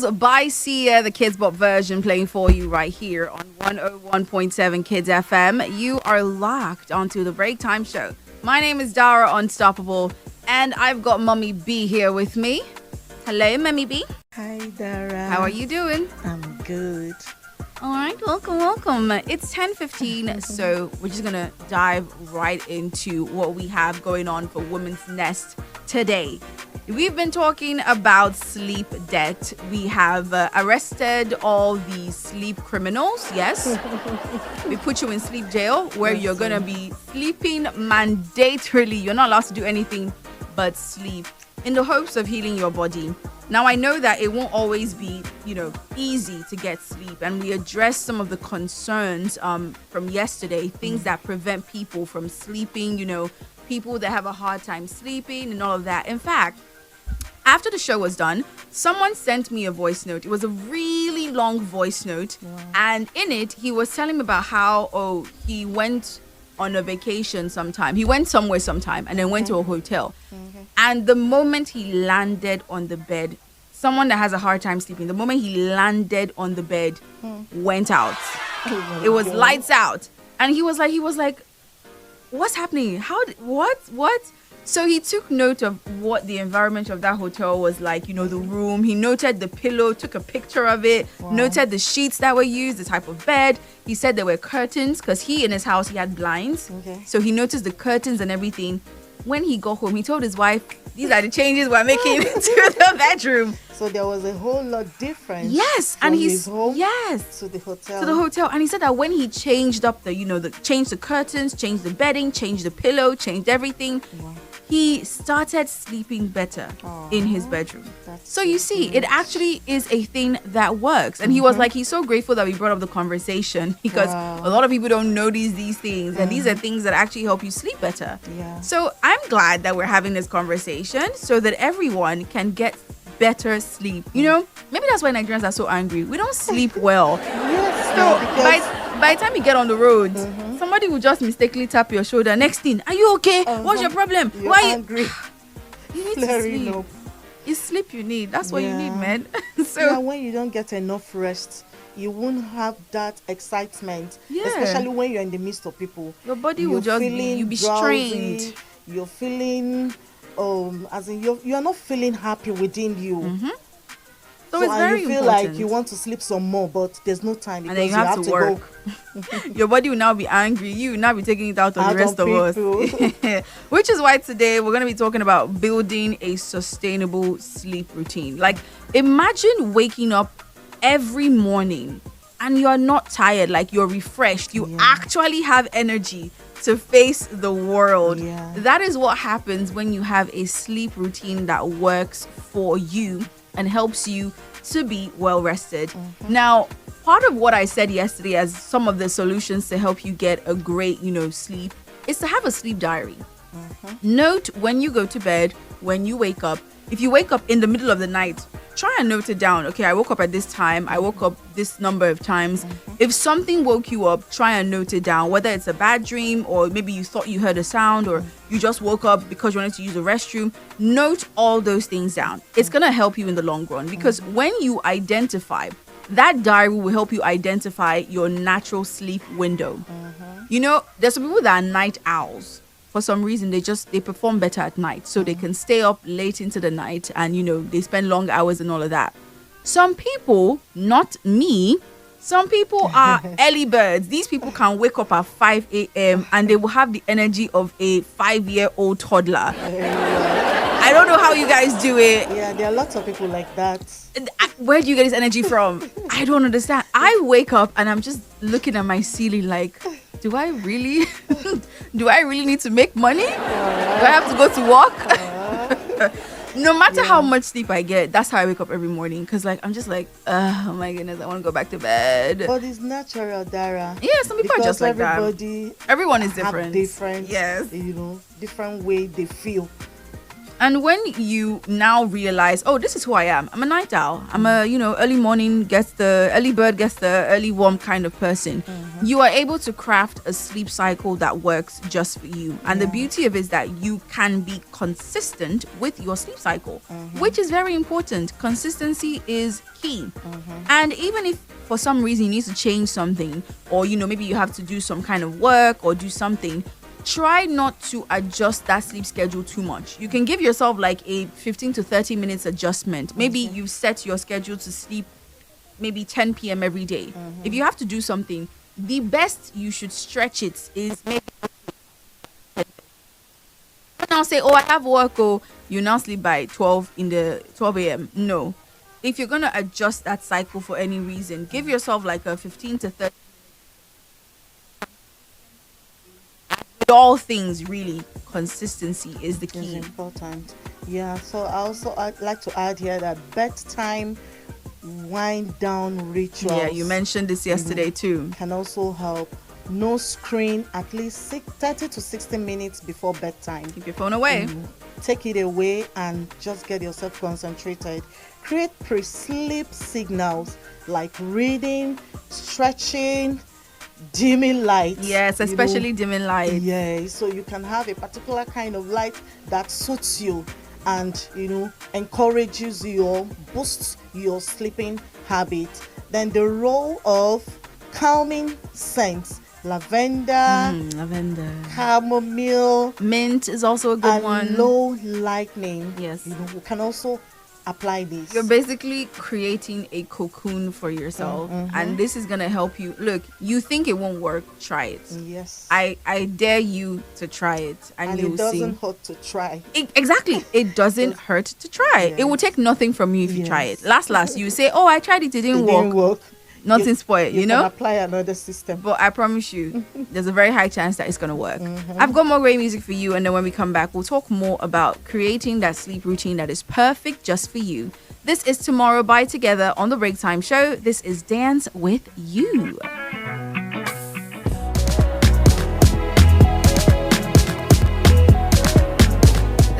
Girls by Sia, the Kids Bop version playing for you right here on 101.7 Kids FM. You are locked onto the Break Time Show. My name is Dara Unstoppable, and I've got Mummy B here with me. Hello, Mummy B. Hi, Dara. How are you doing? I'm good. All right, welcome. It's 10:15, so we're just going to dive right into what we have going on for Women's Nest today. We've been talking about sleep debt. We have arrested all the sleep criminals, yes. We put you in sleep jail where you're going to be sleeping mandatorily. You're not allowed to do anything but sleep in the hopes of healing your body. Now, I know that it won't always be, easy to get sleep. And we addressed some of the concerns from yesterday, things that prevent people from sleeping, people that have a hard time sleeping and all of that. In fact, after the show was done, someone sent me a voice note. It was a really long voice note. Wow. And in it, he was telling me about how, he went on a vacation sometime. He went somewhere sometime and then went to a hotel. Okay. And the moment he landed on the bed, someone that has a hard time sleeping, the moment he landed on the bed, went out. It was lights out. And he was like, what's happening? What? So he took note of what the environment of that hotel was like, the room. He noted the pillow, took a picture of it, noted the sheets that were used, the type of bed. He said there were curtains because in his house, he had blinds. Okay. So he noticed the curtains and everything. When he got home, he told his wife, these are the changes we're making to the bedroom. So there was a whole lot difference. Yes, from and his home to the hotel. To the hotel, and he said that when he changed up changed the curtains, changed the bedding, changed the pillow, changed everything, he started sleeping better in his bedroom. So you see, it actually is a thing that works. And he was like, he's so grateful that we brought up the conversation because a lot of people don't know these things, and these are things that actually help you sleep better. Yeah. So I'm glad that we're having this conversation so that everyone can get better sleep. Maybe that's why Nigerians are so angry. We don't sleep well. By the time you get on the road, somebody will just mistakenly tap your shoulder. Next thing, are you okay? What's your problem? Why are you angry? You need to sleep. Up. It's sleep you need. That's what you need, man. So when you don't get enough rest, you won't have that excitement. Yeah. Especially when you're in the midst of people. Your body will just you'll be strained. You're feeling as in you're not feeling happy within you. So it's very you feel important. like you want to sleep some more, but there's no time because and then you have to work. Go. Your body will now be angry. You will now be taking it out on the rest of us. Which is why today we're going to be talking about building a sustainable sleep routine. Like, imagine waking up every morning and you're not tired, like you're refreshed. You actually have energy to face the world. Yeah. That is what happens when you have a sleep routine that works for you and helps you to be well rested. Now, part of what I said yesterday as some of the solutions to help you get a great, sleep is to have a sleep diary. Note when you go to bed, when you wake up. If you wake up in the middle of the night, try and note it down. Okay, I woke up at this time. I woke up this number of times. If something woke you up, try and note it down, whether it's a bad dream or maybe you thought you heard a sound or you just woke up because you wanted to use the restroom. Note all those things down. It's going to help you in the long run because when you identify, that diary will help you identify your natural sleep window. There's some people that are night owls. For some reason, they perform better at night. So they can stay up late into the night and, they spend long hours and all of that. Some people, not me, some people are early birds. These people can wake up at 5 a.m. and they will have the energy of a 5-year-old toddler. I don't know how you guys do it. Yeah, there are lots of people like that. Where do you get this energy from? I don't understand. I wake up and I'm just looking at my ceiling like, do I really need to make money? Do I have to go to work? No matter how much sleep I get, that's how I wake up every morning. Because I'm just like, oh my goodness, I want to go back to bed. But it's natural, Dara. Yeah, some people are just like that. Everyone is different. Different way they feel. And when you now realize, oh, this is who I am. I'm a night owl. I'm a, early morning early bird gets the early warm kind of person. You are able to craft a sleep cycle that works just for you. And the beauty of it is that you can be consistent with your sleep cycle, which is very important. Consistency is key. And even if for some reason you need to change something, or, maybe you have to do some kind of work or do something, try not to adjust that sleep schedule too much. You can give yourself like a 15 to 30 minutes adjustment. Maybe you set your schedule to sleep maybe 10 p.m. every day. If you have to do something, the best you should stretch it is maybe now say, oh, I have work, or you now sleep by 12 a.m. No. If you're going to adjust that cycle for any reason, give yourself like a 15 to 30. With all things, really, consistency is the key. It's important. Yeah, so I'd like to add here that bedtime wind down rituals. Yeah, you mentioned this yesterday too. Can also help. No screen at least 30 to 60 minutes before bedtime. Keep your phone away. Take it away and just get yourself concentrated. Create pre-sleep signals like reading, stretching, dimming lights. Yes, especially dimming lights. Yeah, so you can have a particular kind of light that suits you and encourages you or boosts your sleeping habit. Then the role of calming scents, lavender, chamomile, mint is also a good and one. low lightning. Yes, we can also apply this. You're basically creating a cocoon for yourself, and this is gonna help you. Look, you think it won't work, try it. Yes, I dare you to try it, and you'll it doesn't see. hurt to try. Exactly, it doesn't hurt to try. Yes. It will take nothing from you if you try it. Last you say, oh, I tried it, it didn't work. Nothing spoiled, you can apply another system. But I promise you, there's a very high chance that it's going to work. I've got more great music for you, and then when we come back, we'll talk more about creating that sleep routine that is perfect just for you. This is Tomorrow by Together on the Break Time Show. This is Dance with You.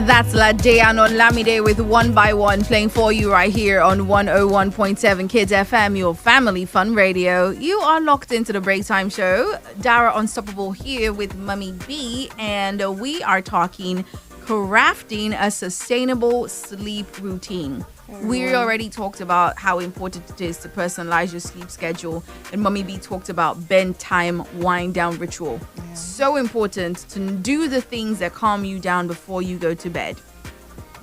That's La Deano Lamide with One by One playing for you right here on 101.7 Kids FM, your family fun radio. You are locked into the Break Time Show. Dara Unstoppable here with Mummy B, and we are talking crafting a sustainable sleep routine. We already talked about how important it is to personalize your sleep schedule, and Mummy B talked about bedtime wind down ritual. So important to do the things that calm you down before you go to bed.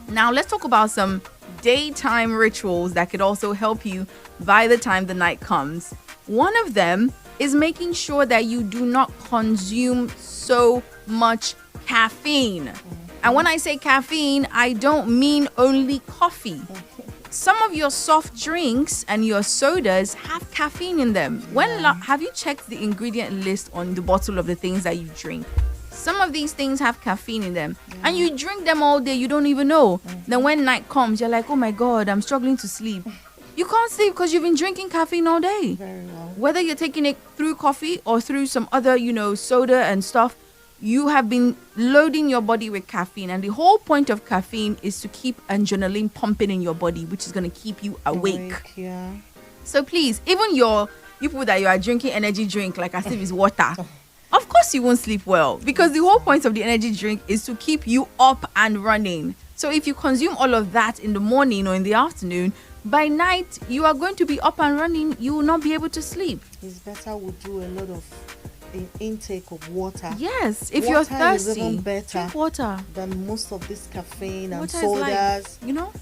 Now let's talk about some daytime rituals that could also help you by the time the night comes. One of them is making sure that you do not consume so much caffeine. And when I say caffeine, I don't mean only coffee. Some of your soft drinks and your sodas have caffeine in them. Have you checked the ingredient list on the bottle of the things that you drink? Some of these things have caffeine in them, and you drink them all day, you don't even know. Then when night comes, you're like, oh my God, I'm struggling to sleep. You can't sleep because you've been drinking caffeine all day. Very well. Whether you're taking it through coffee or through some other, soda and stuff, you have been loading your body with caffeine, and the whole point of caffeine is to keep adrenaline pumping in your body, which is going to keep you awake. Yeah. So please, even you people that you are drinking energy drink like as if it's water, of course you won't sleep well, because the whole point of the energy drink is to keep you up and running. So if you consume all of that in the morning or in the afternoon, by night you are going to be up and running. You will not be able to sleep. It's better we do a lot of intake of water. Yes, if water you're thirsty, is even better drink water than most of this caffeine and water sodas. Is life,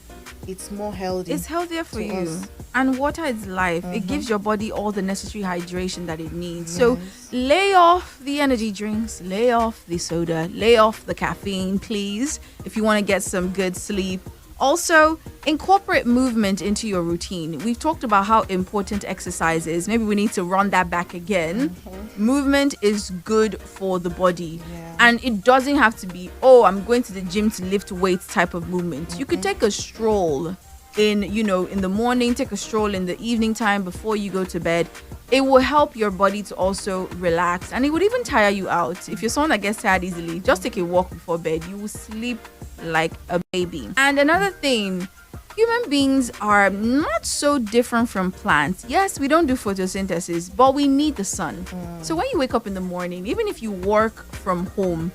it's more healthy. It's healthier for you. us. And water is life. It gives your body all the necessary hydration that it needs. So lay off the energy drinks, lay off the soda, lay off the caffeine, please, if you want to get some good sleep. Also, incorporate movement into your routine. We've talked about how important exercise is. Maybe we need to run that back again. Movement is good for the body. And it doesn't have to be, oh, I'm going to the gym to lift weights type of movement. You could take a stroll. in the morning, take a stroll in the evening time before you go to bed. It will help your body to also relax, and it would even tire you out. If you're someone that gets tired easily, just take a walk before bed. You will sleep like a baby. And another thing, human beings are not so different from plants. Yes, we don't do photosynthesis, but we need the sun. So when you wake up in the morning, even if you work from home,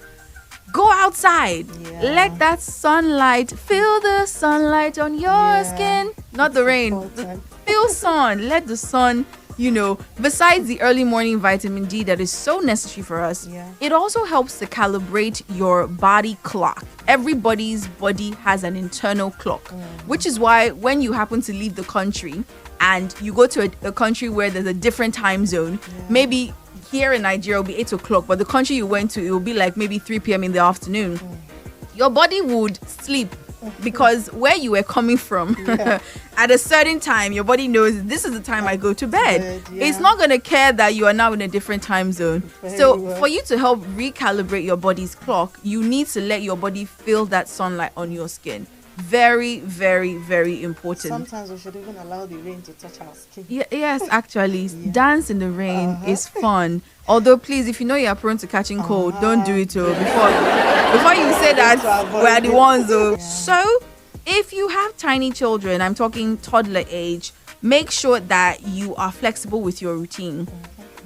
go outside. Let that sunlight, feel the sunlight on your skin. Not the rain. Feel sun. Let the sun, besides the early morning vitamin D that is so necessary for us, it also helps to calibrate your body clock. Everybody's body has an internal clock, which is why when you happen to leave the country and you go to a country where there's a different time zone, maybe here in Nigeria will be 8 o'clock, but the country you went to, it will be like maybe 3 p.m. in the afternoon. Your body would sleep because where you were coming from at a certain time, your body knows this is the time I go to bed. It's not going to care that you are now in a different time zone. For you to help recalibrate your body's clock, you need to let your body feel that sunlight on your skin. Very, very, very important. Sometimes we should even allow the rain to touch our skin. Yes, actually. Dance in the rain is fun. Although, please, if you know you are prone to catching cold, don't do it before you say that we're the ones. So, if you have tiny children, I'm talking toddler age, make sure that you are flexible with your routine.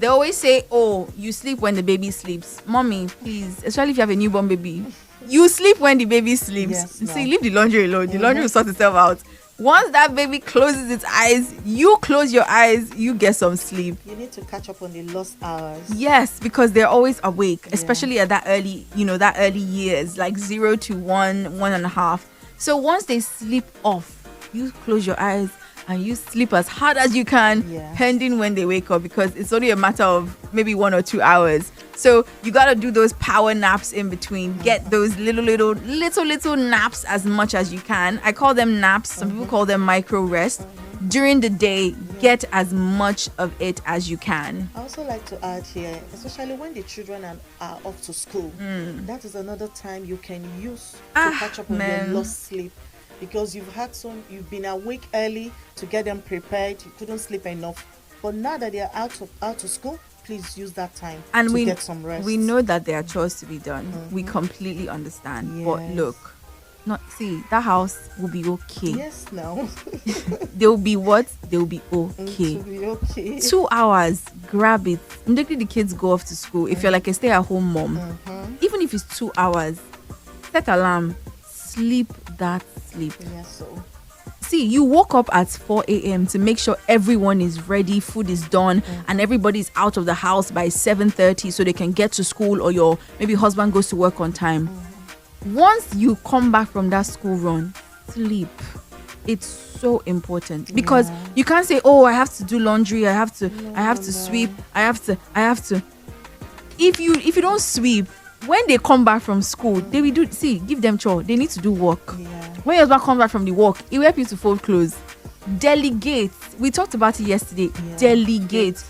They always say, oh, you sleep when the baby sleeps. Mommy, please, especially if you have a newborn baby, you sleep when the baby sleeps. See, leave the laundry alone. The laundry will sort itself out. Once that baby closes its eyes, you close your eyes, you get some sleep. You need to catch up on the lost hours. Yes, because they're always awake, especially at that early years, like 0 to 1, 1.5. So once they sleep off, you close your eyes and you sleep as hard as you can, pending when they wake up, because it's only a matter of maybe 1 or 2 hours. So you got to do those power naps in between. Get those little naps as much as you can. I call them naps. Some people call them micro rest. During the day, get as much of it as you can. I also like to add here, especially when the children are off to school, that is another time you can use to catch up on your lost sleep. Because you've been awake early to get them prepared, you couldn't sleep enough. But now that they're out of school, please use that time to get some rest. We know that there are chores to be done. We completely understand. But look, that house will be okay. Yes, now. They'll be what? They'll be okay. It will be okay. 2 hours, grab it. Immediately the kids go off to school. If you're like a stay-at-home mom, even if it's 2 hours, set alarm, sleep that sleep. See, you woke up at 4 a.m. to make sure everyone is ready, food is done, and everybody's out of the house by 7:30 so they can get to school, or your maybe husband goes to work on time. Once you come back from that school run, sleep. It's so important, because you can't say, oh, I have to do laundry, I have to sweep, I have to. If you don't sweep, when they come back from school, they will give them chore. They need to do work. When your husband comes back from the work, he will help you to fold clothes. Delegate. We talked about it yesterday. Delegate.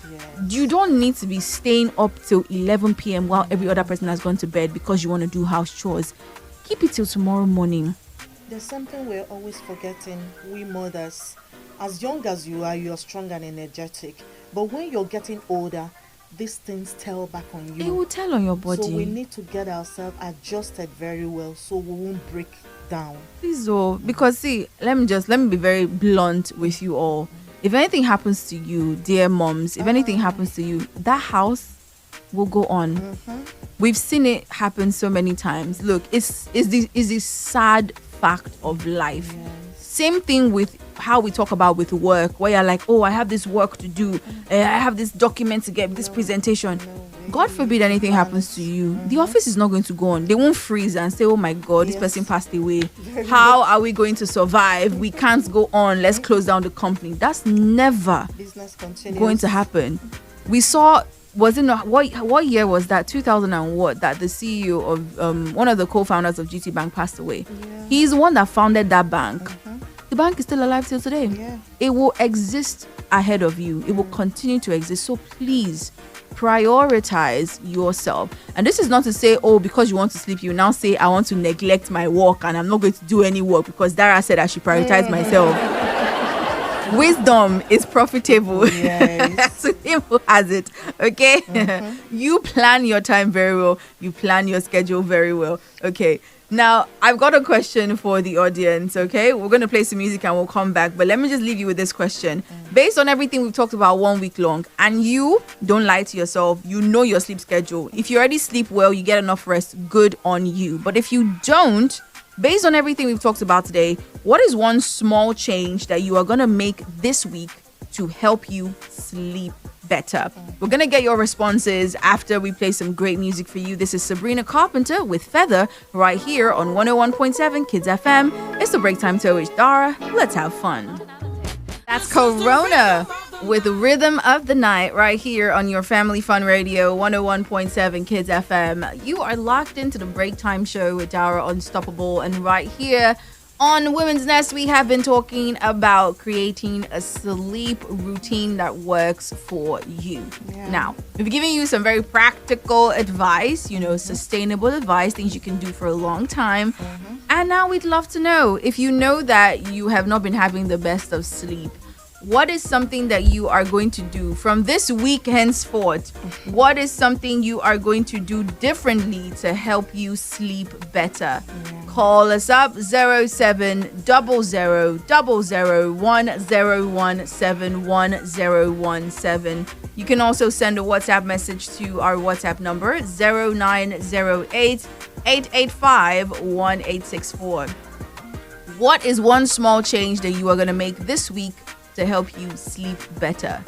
You don't need to be staying up till 11 p.m. while every other person has gone to bed because you want to do house chores. Keep it till tomorrow morning. There's something we're always forgetting, we mothers. As young as you are, you're strong and energetic. But when you're getting older, these things tell back on you. It will tell on your body. So we need to get ourselves adjusted very well so we won't break down. Please, because see, let me be very blunt with you all. If anything happens to you, dear moms, if anything happens to you, that house will go on. We've seen it happen so many times. Look, it's the sad fact of life. Same thing with how we talk about with work, where you're like, oh, I have this work to do, I have this document to get, this presentation. God forbid anything happens to you. The office is not going to go on. They won't freeze and say, oh my God, this person passed away. How are we going to survive? We can't go on. Let's close down the company. That's never going to happen. We saw, what year was that? 2000 and what? That the CEO of one of the co-founders of GT Bank passed away. He's the one that founded that bank. The bank is still alive till today. It will exist ahead of you. It will continue to exist. So please prioritize yourself. And this is not to say, oh, because you want to sleep, you now say, I want to neglect my work and I'm not going to do any work because Dara said I should prioritize myself. Wisdom is profitable. Yes. So him who has it. Okay. You plan your time very well. You plan your schedule very well. Okay. Now, I've got a question for the audience, okay? We're going to play some music and we'll come back. But let me just leave you with this question. Based on everything we've talked about 1 week long, and you don't lie to yourself, you know your sleep schedule. If you already sleep well, you get enough rest, good on you. But if you don't, based on everything we've talked about today, what is one small change that you are going to make this week to help you sleep better? We're going to get your responses after we play some great music for you. This is Sabrina Carpenter with Feather right here on 101.7 Kids FM. It's the break time to with Dara. Let's have fun. That's Corona with Rhythm of the Night right here on your Family Fun Radio 101.7 Kids FM. You are locked into the break time show with Dara Unstoppable, and right here on Women's Nest, we have been talking about creating a sleep routine that works for you. Yeah. Now, we've given you some very practical advice, sustainable advice, things you can do for a long time. And now we'd love to know, if you know that you have not been having the best of sleep, what is something that you are going to do from this week henceforth? What is something you are going to do differently to help you sleep better? Call us up 070010171017. You can also send a WhatsApp message to our WhatsApp number 0908-885-1864. What is one small change that you are going to make this week to help you sleep better?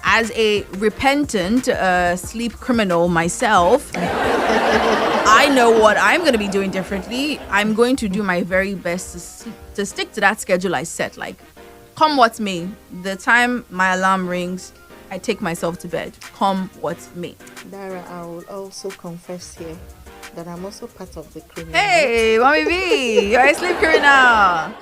As a repentant sleep criminal myself, I know what I'm going to be doing differently. I'm going to do my very best to stick to that schedule I set. Like, come what may, the time my alarm rings, I take myself to bed. Come what may. Dara, I will also confess here that I'm also part of the criminal. Hey, Mommy B, you're a sleep criminal.